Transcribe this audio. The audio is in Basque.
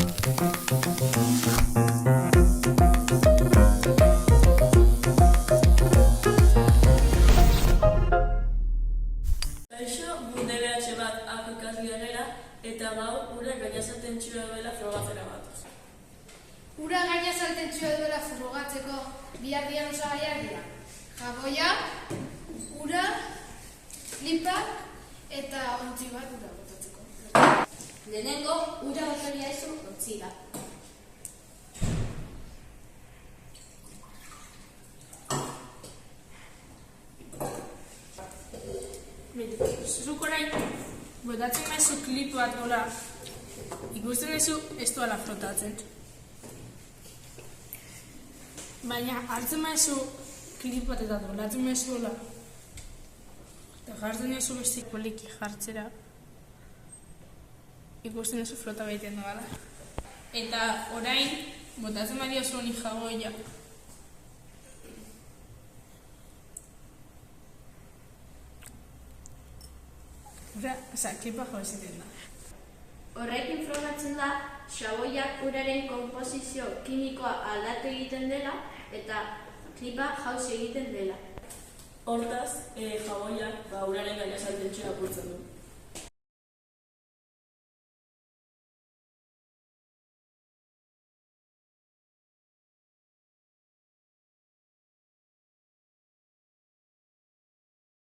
Kaixo, gu DBH bat A ikaslea gara eta gaur ura gainazal tentsua duela frogatzera batoz. Ura gainazal tentsua duela frogatzeko bihar dian osagaiak dira. Jaboia, ura, klipa eta ontzi bat ura botatzeko. Lehenengo, ura bateria ezu ontzira. Zuzuk orain, botatzen maizu klip bat gola, ikusten ezu ez duela flotatzen. Baina hartzen maizu klip bat eta dolatzen maizu gola, eta jartzen ezu besti poliki jartzera, ikusten ezu flota behiten dugala. Eta orain, botatzen maria zu honi jagoia. Klipa jo ezaten da. Horrekin frogatzen da, xaboiak uraren konposizio kimikoa aldatu egiten dela eta klipa jauzi egiten dela. Hortaz, jaboiak uraren gainazal tentsua apurtzen du.